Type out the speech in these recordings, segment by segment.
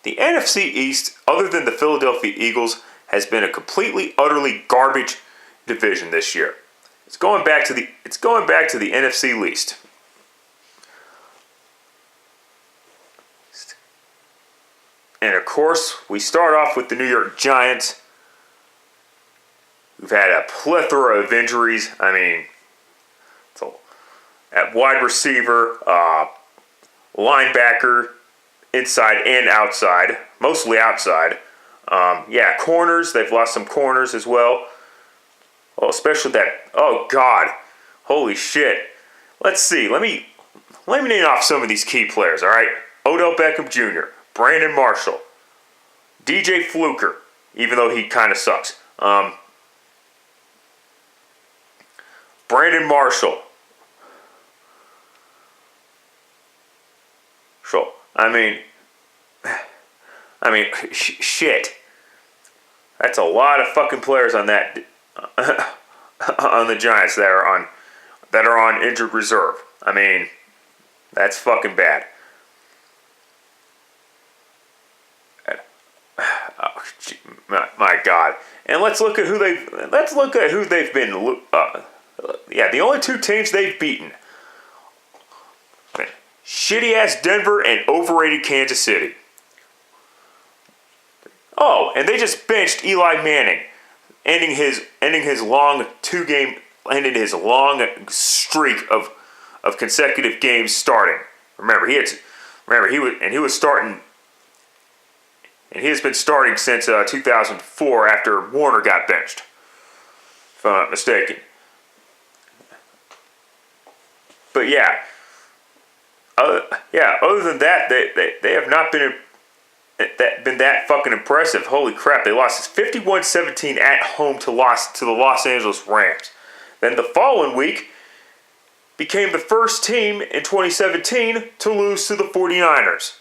The NFC East, other than the Philadelphia Eagles, has been a completely, utterly garbage division this year. It's going back to the NFC least. And of course, we start off with the New York Giants. We've had a plethora of injuries. I mean, at wide receiver, linebacker, inside and outside, mostly outside. Corners, they've lost some corners as well. Oh, especially that, oh God, holy shit. Let's see, let me name off some of these key players, all right? Odell Beckham Jr., Brandon Marshall, DJ Fluker, even though he kind of sucks. Brandon Marshall. Shit. That's a lot of fucking players on that on the Giants that are on injured reserve. I mean, that's fucking bad. Oh, my God. And let's look at who they've been. The only two teams they've beaten. Shitty ass Denver and overrated Kansas City. Oh, and they just benched Eli Manning, ending his long streak of consecutive games starting. He has been starting since 2004 after Warner got benched, if I'm not mistaken. But other than that, they have not been that fucking impressive. Holy crap, they lost 51-17 at home to the Los Angeles Rams. Then the following week became the first team in 2017 to lose to the 49ers.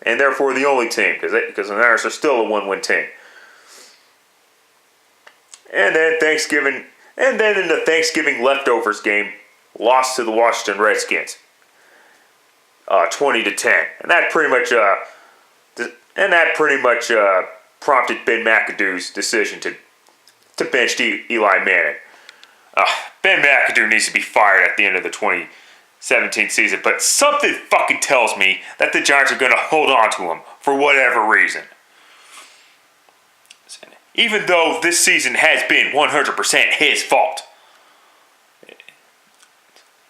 And therefore the only team, because the Niners are still a one-win team. And then in the Thanksgiving leftovers game, lost to the Washington Redskins, 20-10, and that pretty much prompted Ben McAdoo's decision to bench Eli Manning. Ben McAdoo needs to be fired at the end of the 2017 season, but something fucking tells me that the Giants are going to hold on to him for whatever reason. Even though this season has been 100% his fault.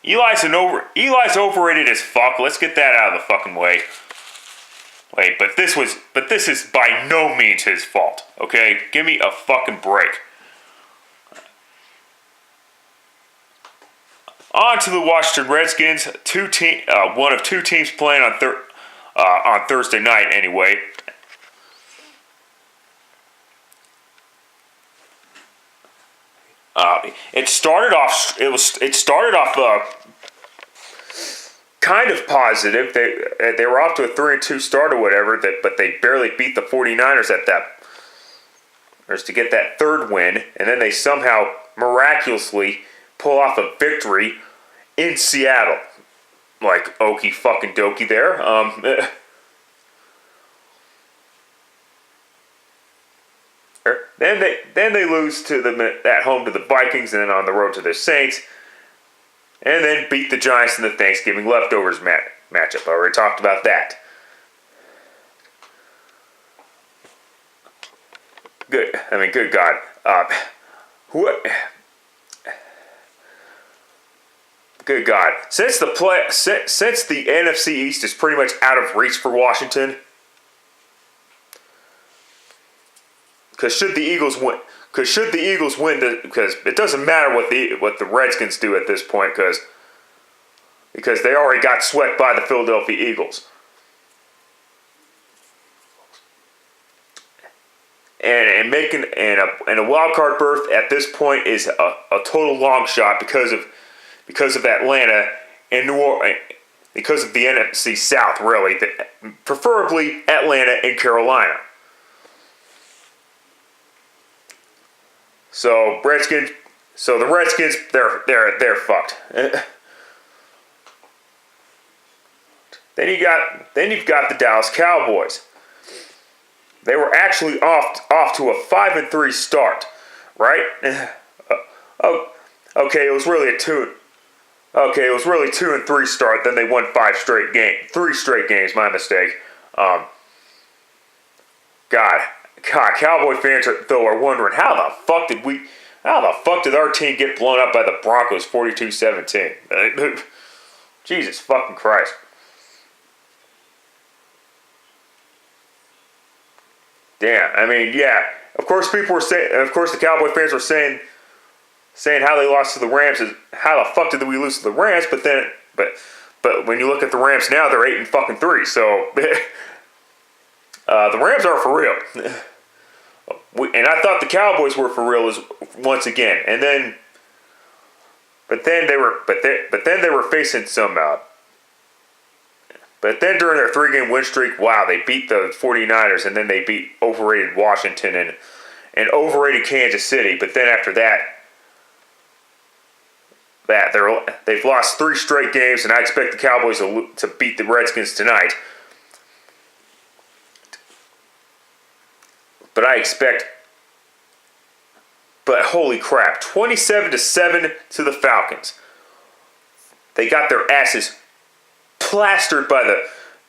Eli's overrated as fuck. Let's get that out of the fucking way. Wait, but this is by no means his fault. Okay, give me a fucking break. On to the Washington Redskins. One of two teams playing on Thursday night anyway. It started off kind of positive. They were off to a 3-2 start or whatever, but they barely beat the 49ers to get that third win, and then they somehow miraculously pull off a victory in Seattle. Like, okie fucking dokie there. Then they lose at home to the Vikings, and then on the road to the Saints, and then beat the Giants in the Thanksgiving leftovers matchup. I already talked about that. Good God. Good God. Since the NFC East is pretty much out of reach for Washington, because should the Eagles win, because it doesn't matter what the Redskins do at this point, because they already got swept by the Philadelphia Eagles. And a wild card berth at this point is a total long shot because of Atlanta and New Orleans, because of the NFC South, really, preferably Atlanta and Carolina. So the Redskins, they're fucked. Then you've got the Dallas Cowboys. They were actually off to a 5-3 start, right? Oh, okay, it was really a 2-3 start. Then they won 3 straight games. My mistake. God, Cowboy fans are wondering how the fuck did our team get blown up by the Broncos 42-17? Jesus fucking Christ. Damn, I mean, yeah. Of course, the Cowboy fans were saying how they lost to the Rams is how the fuck did we lose to the Rams? But when you look at the Rams now, they're 8-3. So the Rams are for real. And I thought the Cowboys were for real once again. But then they were facing some. But then during their 3-game win streak, wow, they beat the 49ers, and then they beat overrated Washington and overrated Kansas City. But then after that they've lost 3 straight games, and I expect the Cowboys to beat the Redskins tonight. But holy crap, 27-7 to the Falcons. They got their asses plastered by the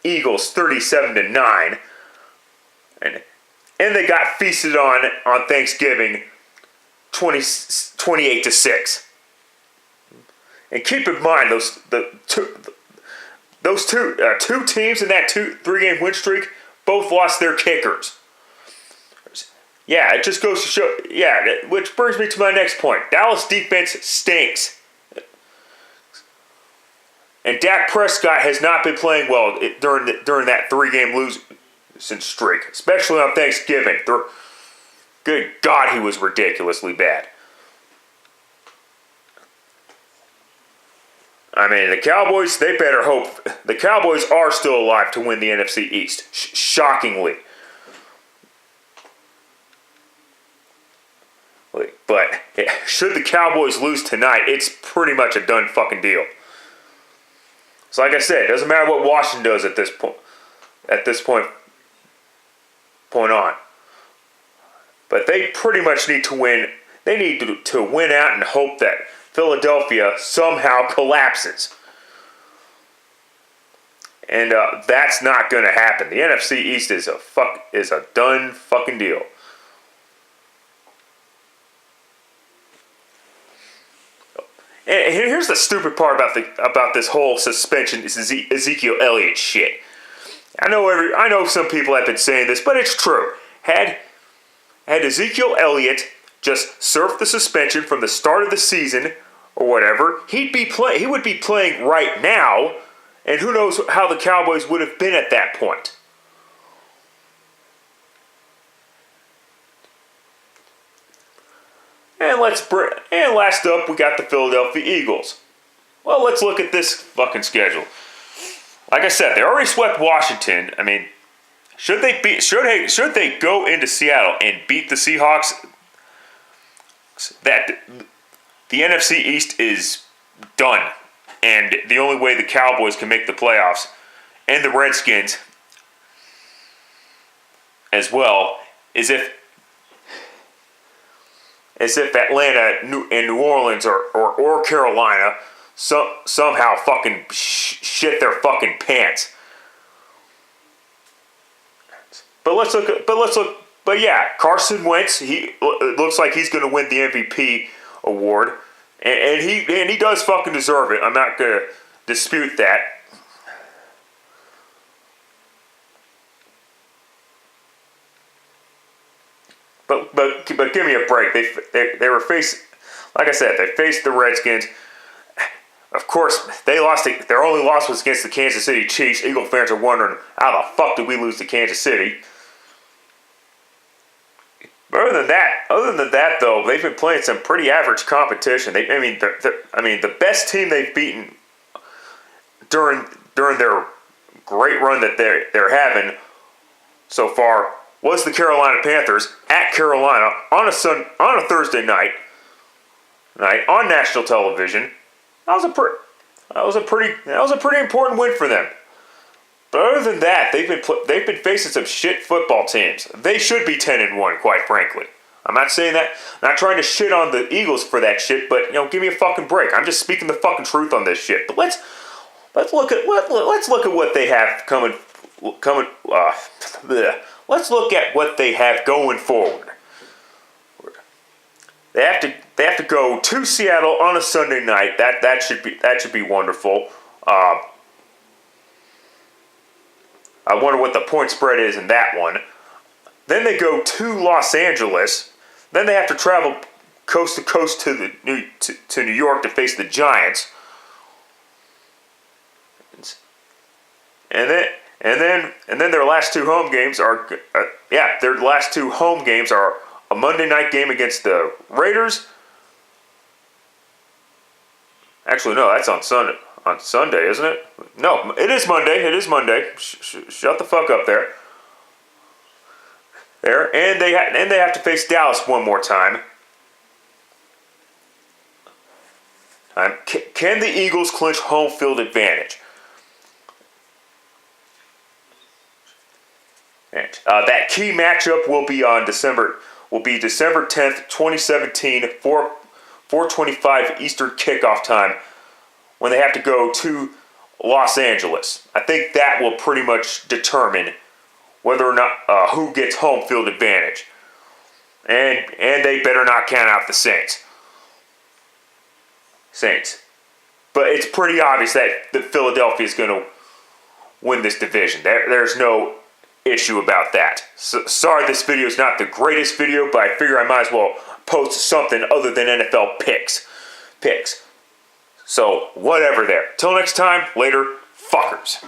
Eagles 37-9. And they got feasted on Thanksgiving 28-6. And keep in mind those two teams in that 3-game win streak both lost their kickers. Yeah, it just goes to show. Yeah, which brings me to my next point. Dallas defense stinks. And Dak Prescott has not been playing well during that 3-game losing streak, especially on Thanksgiving. Good God, he was ridiculously bad. I mean, the Cowboys, they better hope. The Cowboys are still alive to win the NFC East, shockingly. But should the Cowboys lose tonight, it's pretty much a done fucking deal. So like I said, it doesn't matter what Washington does at this point on. But they pretty much need to win. They need to win out and hope that Philadelphia somehow collapses. And that's not going to happen. The NFC East is a done fucking deal. And here's the stupid part about this whole suspension is Ezekiel Elliott shit. I know some people have been saying this, but it's true. Had Ezekiel Elliott just surfed the suspension from the start of the season or whatever, he would be playing right now, and who knows how the Cowboys would have been at that point. And last up, we got the Philadelphia Eagles. Well, let's look at this fucking schedule. Like I said, they already swept Washington. I mean, should they go into Seattle and beat the Seahawks? That the NFC East is done, and the only way the Cowboys can make the playoffs, and the Redskins as well, is if Atlanta and New Orleans or Carolina somehow fucking shit their fucking pants. But yeah, Carson Wentz, it looks like he's going to win the MVP award, and he does fucking deserve it. I'm not going to dispute that. But give me a break. They were faced, like I said, they faced the Redskins. Of course, they lost. Their only loss was against the Kansas City Chiefs. Eagle fans are wondering how the fuck did we lose to Kansas City. But other than that, though, they've been playing some pretty average competition. The best team they've beaten during their great run that they're having so far was the Carolina Panthers at Carolina on a Thursday night on national television. That was a pretty important win for them. But other than that, they've been facing some shit football teams. They should be 10-1, quite frankly. I'm not saying that. I'm not trying to shit on the Eagles for that shit, but give me a fucking break. I'm just speaking the fucking truth on this shit. But let's look at what they have coming. Let's look at what they have going forward. They have to go to Seattle on a Sunday night. That should be wonderful. I wonder what the point spread is in that one. Then they go to Los Angeles. Then they have to travel coast to coast to New York to face the Giants. And then their last two home games are a Monday night game against the Raiders. Actually, no, that's on Sunday. On Sunday, isn't it? No, it is Monday. It is Monday. Shut the fuck up there. And they have to face Dallas one more time. Can the Eagles clinch home field advantage? That key matchup will be December 10th, 2017, 4:25 Eastern kickoff time, when they have to go to Los Angeles. I think that will pretty much determine whether or not who gets home field advantage. And they better not count out the Saints. But it's pretty obvious that Philadelphia is going to win this division. There's no issue about that. So, sorry this video is not the greatest video, but I figure I might as well post something other than NFL picks. So, whatever there. Till next time, later, fuckers.